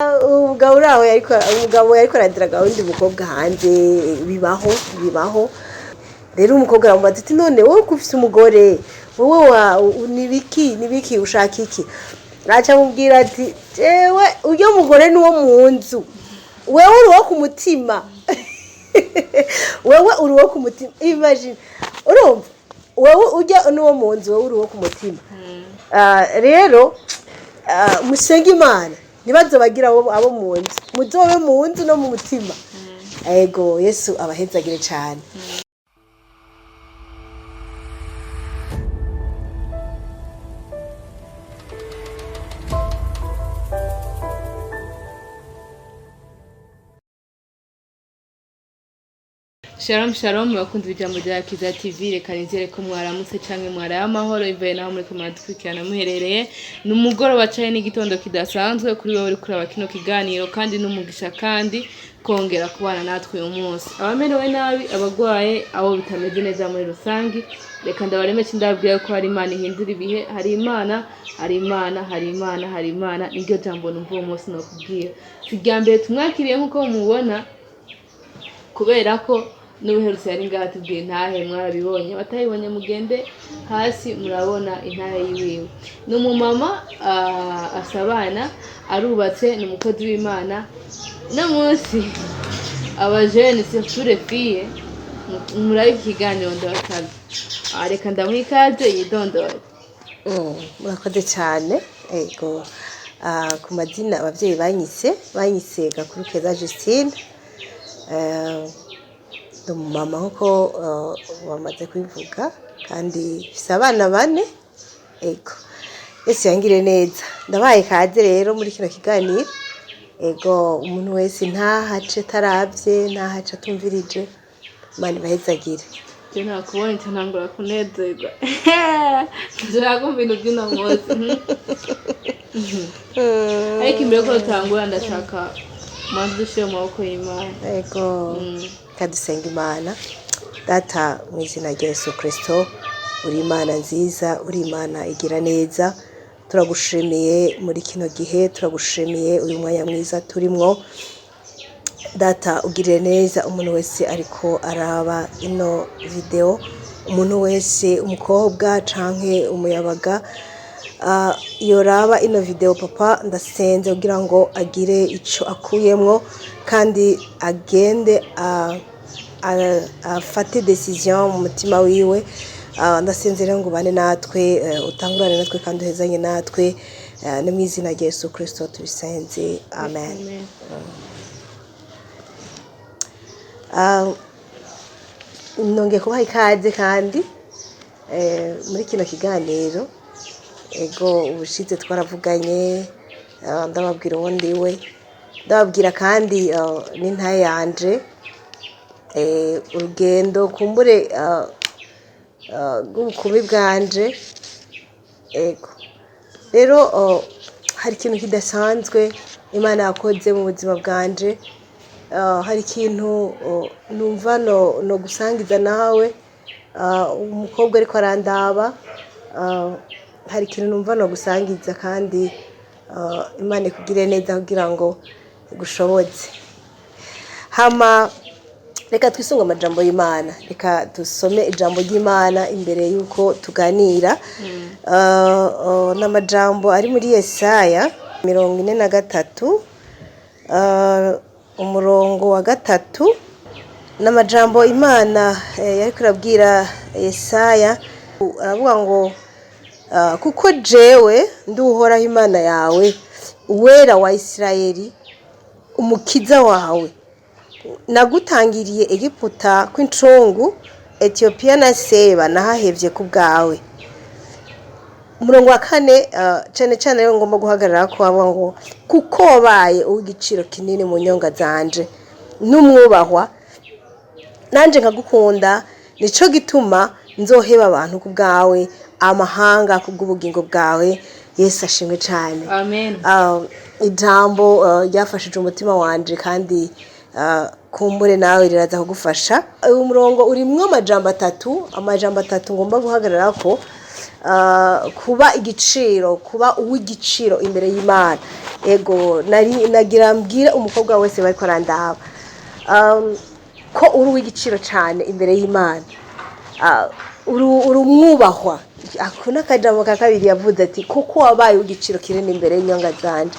umugabo yariko aradiraga undi mukobwa hanze bibaho rero umukobwa aramubaza ati none wowe kufise umugore wowe nibiki ushaka iki aca amubwira ati jewe uyo mugore nuwo mu nzu wewe uri wo ku mutima wewe uri wo ku mutima imagine urumva wewe ujya nuwo mu nzu wewe uri wo ku mutima rero musenge Imana nibazo bagira abo mu nzu muzobe mu nzu no mu mutima ego Yesu abahezagire cyane. Shalom bakunze ijambo rya Kiza TV, reka nizere ko mwaramutse canke mwaraye amahoro ivaye naho muri komanda twikirana muherereye n'umugoroba cyane n'igitondo kidasanzwe kuri wowe uri kuraba kino kiganiro kandi n'umugisha kandi kongera kubana natwe uyu munsi. Abamerewe nabi, abagwaye, abo bitameze neza muri rusangi, reka ndabaremeshe ndabwira ko hari Imana ihindura ibihe, hari Imana niryo jambo numva uwo munsi no kubwira. Sigambere tumwakiriye nkuko mubona kubera ko n'ubuherutse yari ngaha tubwiye ntahe mwarabibonye batayibonye mugende hasi murabona intahe yiwiwe. N'umumama asabana arubatse n'umukozi w'Imana no munsi abajene sure fille murayi kiganiro ndabataga reka ndamwikaze yidondora. Murakoze cyane ego ku madina abavyeyi banyise Gakuru Keza Justine mama nkuko wamaze kwivuga kandi fise abana 4 ego Yesu yangire neza ndabaye kaze rero muri kino kiganiro ego umuntu wese ntahace taravye ntahace atumvirije Imana bahezagire. Je nakubona ntangura kunezerwa nzakumva ibintu by'ino munsi ariko imbere ko tangura ndashaka manzi dushyire mu maboko y'Imana. Ego kadusenga Imana. Data mu izina rya Yesu Kristo, uri Imana nziza, uri Imana igira neza, turagushimiye muri kino gihe, turagushimiye uyu mwanya mwiza turimwo. Data ugirire neza umuntu wese ariko araba ino video, umuntu wese umukobwa canke umuyabaga yoraba ino video papa ndasenze kugira ngo agire ico akuyemwo kandi agende afate decision mu mutima wiwe. Ndasenze rero ngo bane natwe utangurane natwe kandi uhezanye natwe no mu izina rya Yesu Kristo tubisenze amen. Nonge kubaha ikaze kandi muri kino kiganiro ego ubushize twaravuganye ndababwira uwo ndiwe ndababwira kandi n'intaye yanje urugendo kumbure rw'ubukumi bwanje ego rero hari ikintu kidasanzwe Imana yakoze mu buzima bwanje. Hari ikintu numva no gusangiza nawe umukobwa ariko arandaba hari ikintu numva no gusangiza kandi Imana ikugire neza kugira ngo igushoboze. Hama reka twisunga amajambo y'Imana, reka dusome ijambo ry'Imana imbere yuko tuganira. N'amajambo ari muri Yesaya 43 umurongo wa 3 n'amajambo Imana yariko irabwira Yesaya aravuga ngo kuko jewe nduhoraho Imana yawe uwera wa Isirayeli umukiza wawe nagutangiriye Egiputa kw'incungu Ethiopia na Seba nahahevye ku bwawe. Umurongo wa 4 cyane rero ngomba guhagarara ko abo ngo kuko wabaye ugiciro kinini mu nyonga zanje n'umwubahwa nanje nkagukunda nico gituma nzoheba abantu ku bwawe amahanga kubw'ubugingo bwawe. Yesu ashimwe cyane amen. Ijambo ryafashije umutima wanje kandi kumbure nawe riraza kugufasha. Uyu murongo urimwo amajambo 3 ngomba guhagarara ko kuba igiciro, kuba uw'igiciro imbere y'Imana. Ego nagira mbwire umukobwa wese bariko arandaba ko uri uw'igiciro cyane imbere y'Imana. Urumwubahwa. Akuna akajambo ka kabiri yavuze ati kuko wabaye uw'igiciro kinini imbere y'inyonga zanje,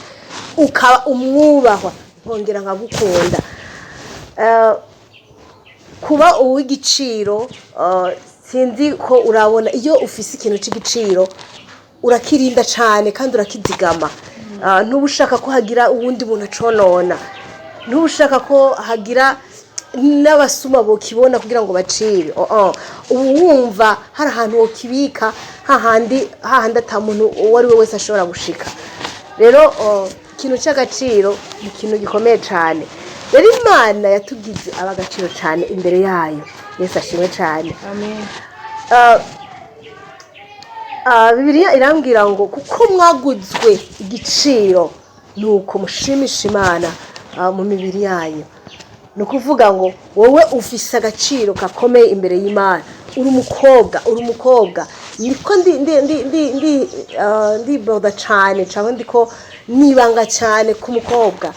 ukaba umwubahwa, nkongera nkagukunda. Kuba uw'igiciro, sinzi ko urabona iyo ufise ikintu c'igiciro urakirinda cyane kandi urakizigama. Ntubushaka ko hagira uwundi muntu aconona, ntubushaka ko hagira n'abasuma bokibona kugira ngo bacibe. Ubu wumva hari ahantu wokibika hahandi ata muntu uwo ari we wese ashobora gushika. Rero ikintu cy'agaciro ni ikintu gikomeye cyane. Rero Imana yatugize abagaciro cyane imbere yayo. Yesu ashimwe cyane. Amen. Bibiliya irambwira ngo kuko mwaguzwe igiciro nuko mushimisha Imana mu mibiri yayo. No kuvuga ngo wowe ufise agaciro gakomeye imbere y'Imana. Uri umukobwa niko ndi boda cyane cyangwa ndiko nibanga cyane ku mukobwa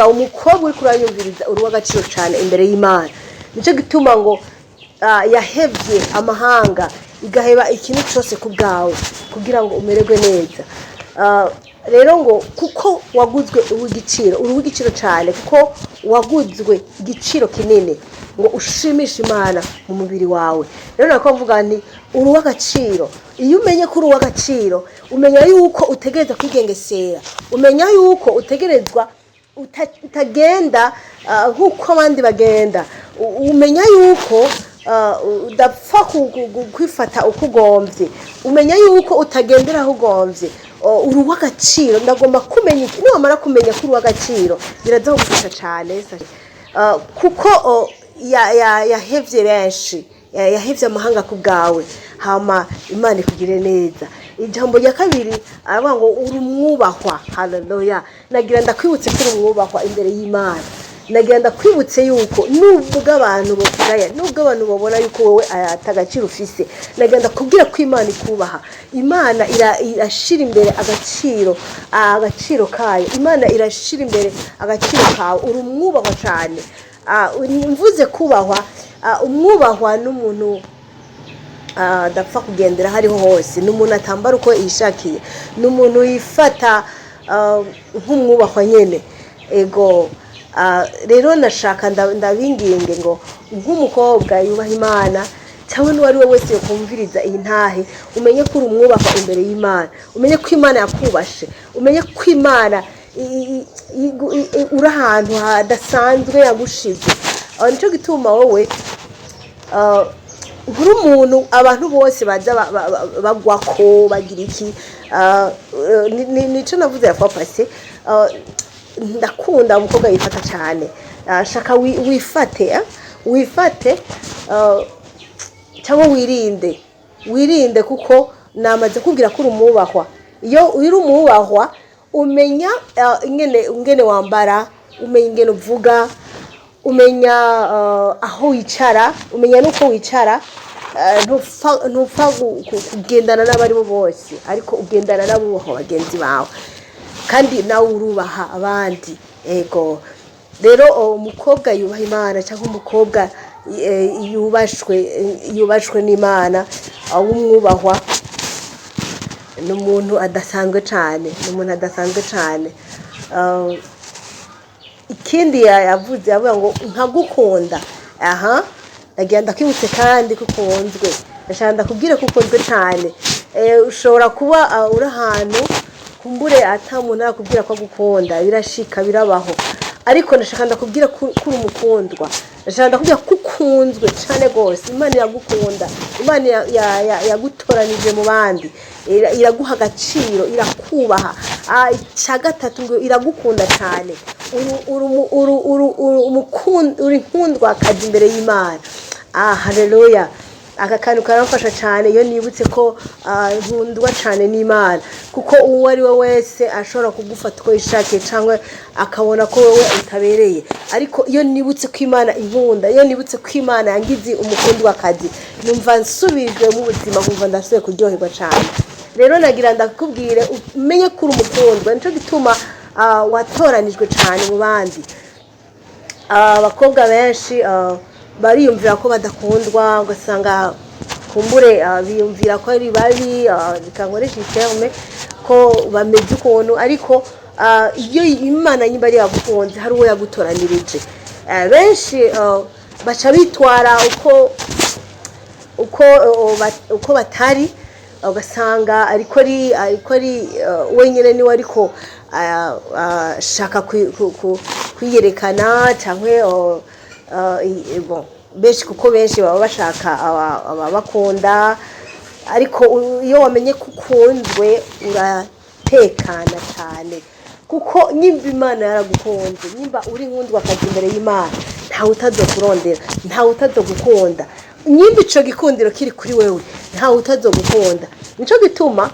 uri kuranyumviriza, uri w'agaciro cyane imbere y'Imana. Nicyo gituma ngo yahevye amahanga igaheba ikintu cyose ku bwawe kugira ngo umererwe neza. Rero ngo kuko waguzwe uw'igiciro, uri uw'igiciro cyane kuko waguzwe igiciro kinini, ngo ushimishe Imana mu mubiri wawe. Rero nako mvuga nti uri uw'agaciro. Iyo umenye ko uri uw'agaciro, umenya yuko utegereza kwigengesera, umenya yuko utegerezwa utagenda nk'uko abandi bagenda, umenya yuko udapfa kwifata uko ugomvye, umenya yuko utagendera aho ugomvye. Uri uw'agaciro. Ndagomba kumenya iki. Niwamara kumenya ko uri uw'agaciro biraza kugufasha cyane, kuko yahevye benshi, yahevye amahanga ku bwawe, hama Imana ikugire neza. Ijambo rya kabiri aravuga ngo uri umwubahwa. Haleluya. Nagira ndakwibutse ko uri umwubahwa imbere y'Imana. Nagira ndakwibutse yuko nubwo abantu bokugaya, nubwo abantu babona yuko wowe atagaciro ufise, nagira ndakubwira ko Imana ikubaha. Imana irashira imbere agaciro kayo. Imana irashira imbere agaciro kawe. Uri umwubahwa cyane. Mvuze kubahwa, umwubahwa n'umuntu adapfa kugendera hariho hose, n'umuntu atambara uko yishakiye, n'umuntu yifata nk'umwubahwa nyene. Ego rero nashaka ndabinginge ngo nk'umukobwa yubaha Imana cyangwa n'uwari we wese yokumviriza iyi ntahe, umenye ko uri umwubahwa imbere y'Imana, umenye ko Imana yakubashe, umenye ko Imana uri ahantu hadasanzwe yagushize. Nicyo gituma wowe nkuri umuntu abantu bose baza bagwako bagira iki. Nico navuze ya papase. Ndakunda umukobwa yifata cyane. Shaka wifate cyangwa wirinde kuko namaze kubwira ko uri umwubahwa. Iyo uri umwubahwa umenya ingene wambara, umenya ingene uvuga, umenya aho wicara, umenya nuko wicara. Ntupfa kugendana n'abari bo bose, ariko ugendana n'abubahwa bagenzi bawe, kandi nawe urubaha abandi. Ego rero umukobwa yubaha Imana cyangwa umukobwa yubashwe n'Imana, w'umwubahwa, n'umuntu adasanzwe cyane. Ikindi yavuze yavuga ngo nkagukunda. Nagira ndakwibutse kandi ko ukunzwe. Ndashaka ndakubwire ko ukunzwe cyane. Ushobora kuba uri ahantu kumbure ata muntu arakubwira ko agukunda, birashika birabaho, ariko ndashaka ndakubwira ko uri umukundwa. Ndashaka ndakubwira ko ukunzwe cyane gose. Imana iragukunda. Imana yagutoranije mu bandi, iraguha agaciro, irakubaha. Icya gatatu ngo iragukunda cyane. Uri nkundwa akazi imbere y'Imana. Haleluya. aka kantu karamfasha cyane iyo nibutse ko nkundwa cyane n'Imana, kuko uwo ari we wese ashobora kugufata uko yishakiye cyangwa akabona ko wowe utabereye, ariko iyo nibutse ko Imana inkunda, iyo nibutse ko Imana yangize umukundwakazi, numva nsubijwe mu buzima, nkumva ndasubiye kuryoherwa cyane. Rero nagira ndakubwire umenye ko uri umukundwa, nicyo gituma watoranijwe cyane mu bandi. Abakobwa benshi bariyumvira ko badakundwa, ugasanga kumbure biyumvira ko ari babi, bikankoresha iterme ko bameze ukuntu, ariko iyo Imana nyimba ari yagukunze hari uwo yagutoranirije. Benshi baca bitwara uko batari, ugasanga ariko ari wenyine niwe ariko shaka kwiyerekana cyangwa benshi, kuko benshi baba bashaka ababakunda, ariko iyo wamenye ko ukunzwe uratekana cyane, kuko nyimba Imana yaragukunze, nyimba uri nkundwakazi imbere y'Imana, ntawe utazokurondera, ntawe utazogukunda. Nyimba ico gikundiro kiri kuri wewe, ntawe utazogukunda. Nico gituma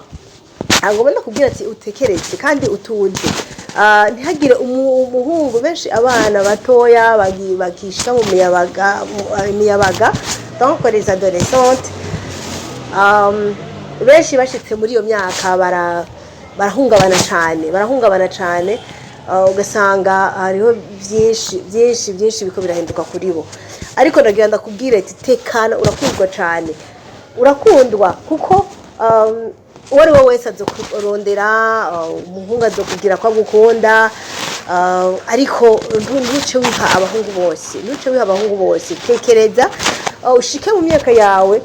agomba kubwira ati utekereze kandi utuze. Ntihagire umuhungu, benshi abana batoya bakishika mu miyabaga, donc les adolescentes, benshi bashitse muri iyo myaka barahungabana cyane, ugasanga hariho byinshi biko birahinduka kuri bo. Ariko ndagira ndakubwira ati tekana, urakundwa cyane, urakundwa, kuko uwo ari we wese azokurondera, umuhungu azokugira ko agukunda, ariko ntuce wiha abahungu bose, tekereza ushike mu myaka yawe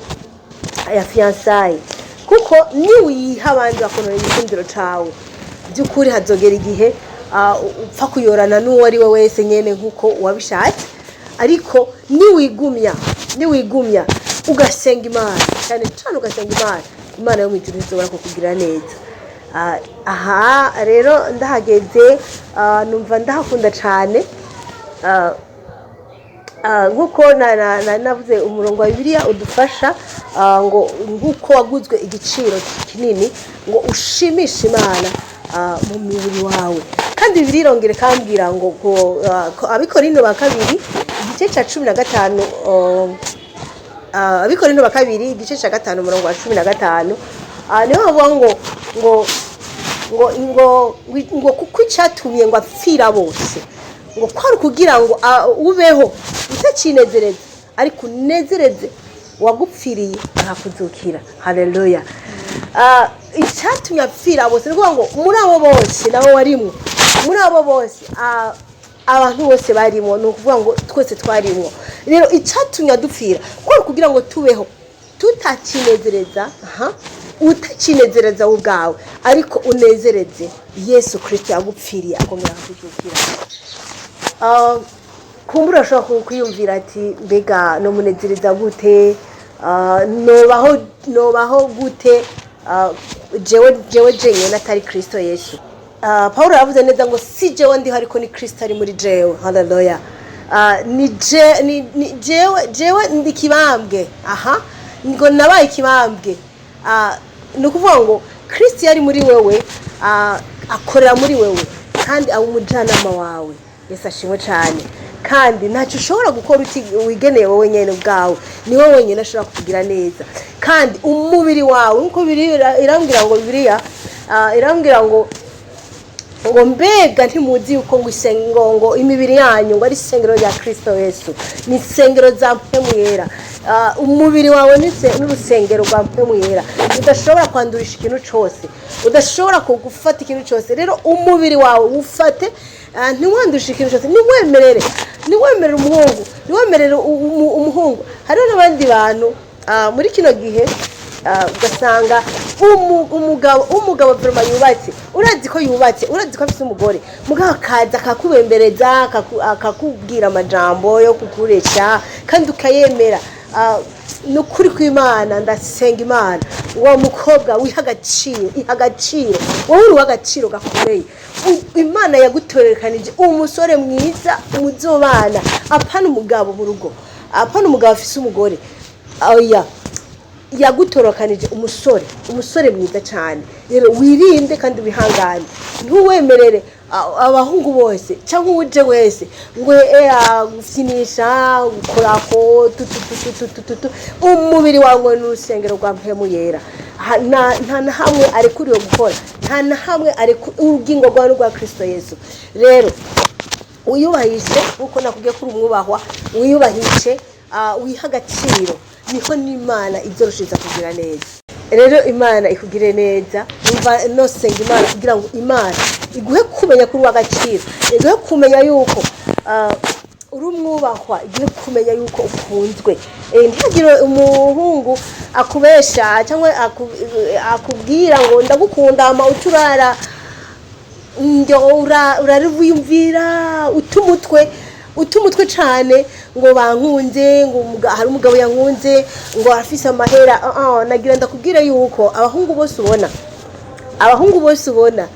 ya fiançailles, kuko niwiha abandi bakonora igikundiro cawe, by'ukuri hazogera igihe upfa kuyorana n'uwo ari we wese nyene nkuko wabishatse. Ariko niwigumya ugasenga Imana cyane cyane, ugasenga Imana yo mu ijuru izobora kukugira neza. Aha rero ndahageze, numva ndahakunda cyane, nkuko navuze umurongo wa Bibiliya udufasha ngo nkuko waguzwe igiciro kinini ngo ushimishe Imana mu mubiri wawe. Kandi Bibiliya irongera kambwira ngo Abikorinto ba kabiri igice cya 15, Abikorinto ba kabiri igice cya 5 umurongo wa 15, niho bavuga ngo kuko icyatumye ngo apfira bose, ngo kwari kugira ngo ubeho utacinezereze, ariko unezereze wagupfiriye akakuzukira. Haleluya. Icyatumye apfira bose, ni ngo muri abo bose nawe warimwo, muri abo bose abantu bose barimo, ni ukuvuga ngo twese twarimo. Rero icyatumye adupfira kwari kugira ngo tubeho tutacinezereza, utacinezereza ubwawe, ariko unezereze Yesu Kristo yagupfiriye akomera kuzukira. Kumbura ashobora kwiyumvira ati mbega no munezereza gute, nobaho gute jewe jenyine atari Kristo Yesu. Paulo yavuze neza ngo si jewe ndiho ariko ni Kristo ari muri jewe. Haleluya. Ni jewe ndi kibambwe, ngo nabaye kibambwe. Ni ukuvuga ngo Kristo yari muri wewe, akorera muri wewe, kandi aba umujyanama wawe. Yesu ashimwe cyane. Kandi ntacyo ushobora gukora wigeneye wowe nyene ubwawe, ni wowe wenyine ashobora kukugira neza. Kandi umubiri wawe nkuko irambwira ngo Bibiliya irambwira ngo mbega ntimuzi yuko ngo imibiri yanyu ngo ari isengero rya Kristo Yesu, ni isengero za Mpwemu Yera. Umubiri wawe n'urusengero rwa Mpwemu Yera, udashobora kwandurisha ikintu cyose, udashobora kugufata ikintu cyose. Rero umubiri wawe ufate, ntiwandushe ikintu cyose, niwemerere umuhungu, niwemerere umuhungu. Hariho n'abandi bantu muri kino gihe ugasanga umugabo vrema yubatse, urazi ko yubatse, urazi ko afite umugore, mugabo akaza akakubembereza, akakubwira amajambo yo kukuresha, kandi ukayemera. Nukuri kw'Imana, ndasenga Imana uwo mukobwa wiha agaciro, wowe uri w'agaciro gakomeye. Imana yagutorekanije umusore mwiza muzobana, apana umugabo mu rugo, apana umugabo afise umugore. Oya, yagutorokanije umusore mwiza cyane. Rero wirinde kandi wihangane, ntuwemerere abahungu bose cyangwa uje wese ngo gufyinisha gukorako umubiri wawe n'urusengero rwa mpemu yera. Nta na hamwe arekuriwe gukora, nta na hamwe urugingo rwawe rwa Kristo Yesu. Rero wiyubahishe uko nakubwiye ko uri umwubahwa, wiyubahishe wiha agaciro, niho n'Imana izorushiza kugira neza. Rero Imana ikugire neza, umva nosenga Imana kugira ngo Imana iguhe kumenya kuri w'agaciro, iguhe kumenya yuko uri umwubahwa, iguhe kumenya yuko ukunzwe. Ntihagire umuhungu akubesha cyangwa akubwira ngo ndagukunda ama uturara urarivuyumvira utumutwe cyane ngo bankunze, ngo hari umugabo yankunze, ngo afise amahera. Nagira ndakubwira yuko abahungu bose ubona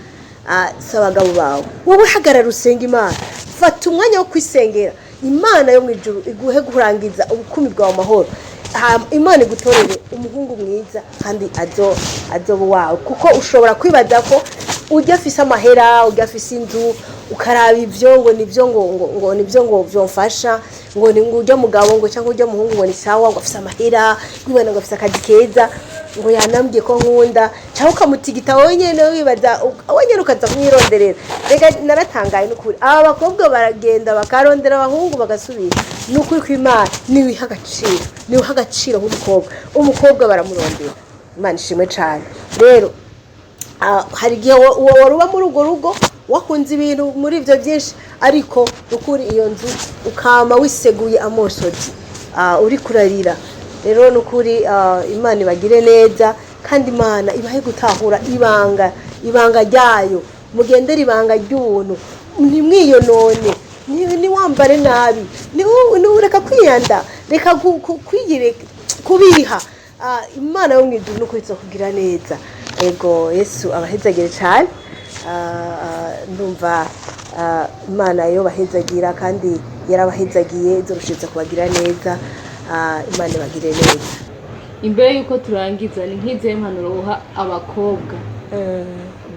si abagabo bawe. Wowe hagarara usenga Imana, fata umwanya wo kwisengera Imana yo mu ijuru iguhe kurangiza ubukumi bwawe amahoro. Imana igutorere umuhungu mwiza kandi azoba wawe, kuko ushobora kwibaza ko ujya afise amahera, ujya afise inzu, ukaraba ivyo ngo nivyo ngo vyomfasha, ngo ni ujya mugabo ngo cyangwa ujya muhungu ngo ni sawa, ngo afise amahera, ngibana ngo afise akazi keza, ngo yanambye ko nkunda, cyangwa ukamutigita wenyene wibaza wenyene ukaza kumwironderera. Rega naratangaye n'ukuri, aba bakobwa baragenda bakarondera abahungu bagasubira. N'ukuri ko Imana niwiha agaciro umukobwa baramurondera. Imana ishimwe cyane. Rero hari igihe waruba muri urwo rugo wakunze ibintu muri ibyo byinshi, ariko ukuri iyo nzu ukama wiseguye amosozi uri kurarira. Rero n'ukuri Imana ibagire neza, kandi Imana ibahe gutahura ibanga ryayo, mugendera ibanga ry'ubuntu, ntimwiyonone, ntiwambare nabi, reka kwiyanda, reka kubiha. Imana yo mu ijuru n'ukuri izokugira neza. Ego Yesu abahezagire cyane. Ndumva Imana yo bahezagira kandi yarabahezagiye izorushiza kubagira neza. Imana ibagire neza. Imbere yuko turangiza, ni nk'izihe mpanuro uha abakobwa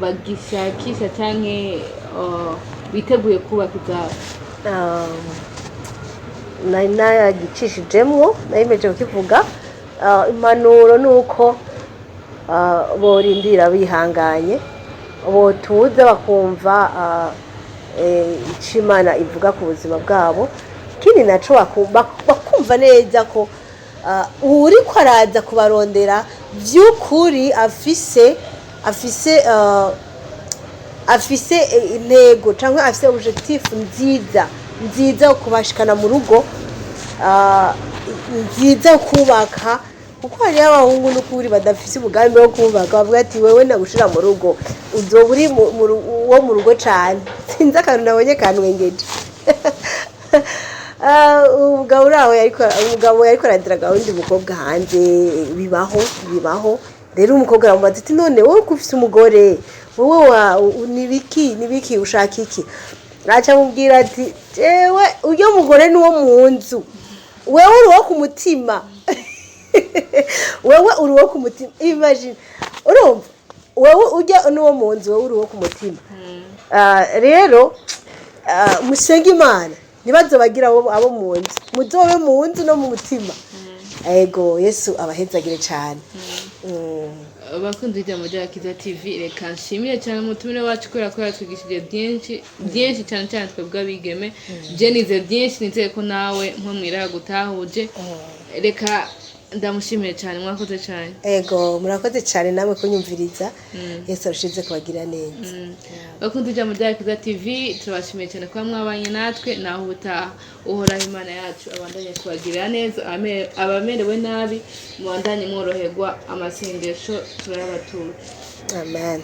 bagishakisha cyangwa biteguye kubaka izabo? Nagicishijemwo nayimeje kukivuga. Impanuro nuko borindira bihanganye, botuza bakumva icyo Imana ivuga ku buzima bwabo. Kindi naco bakumva neza ko uri ko araza kubarondera by'ukuri afise intego cyangwa afise objectif nziza yo kubashikana mu rugo, nziza kubaka. Kuko hari abahungu n'ukuri badafise umugambi wo kubaka, bavuga ati wewe nagushira mu rugo uzoba uri wo mu rugo cyane. Sinzi akantu nabonye kanwengeje. Umugabo yariko aradiraga undi mukobwa hanze, bibaho. Rero umukobwa aramubaza ati none wowe ufise umugore, wowe nibiki ushaka iki? Aca amubwira ati jewe uyo mugore ni wo mu nzu, wewe uri wo ku mutima. Wewe uri wo ku mutima. Imagine, urumva wewe ujya n'uwo mu nzu, wewe uri wo ku mutima. Rero musenga Imana nibazo bagira abo mu nzu, muzobe mu nzu no mu mutima. Ego Yesu abahezagire cyane. Bakunze ijambo rya Kiza TV, reka nshimire cyane mutumire wacu kubera ko yatwigishije byinshi cyane twebwe abigeme. Nize byinshi, nizeye ko nawe nko mwira gutahuje. Reka ndamushimire cyane, mwakoze cyane. Ego murakoze cyane namwe kunyumviriza. Yesu arushize kubagira neza. Bakunze ijambo rya Kiza TV, turabashimiye cyane kwa mwabanye natwe. Naho ubutaha uhoraho Imana yacu abandanye kubagirira neza, abamerewe nabi mubandanye mworoherwa. Amasengesho turayabatura. Amen.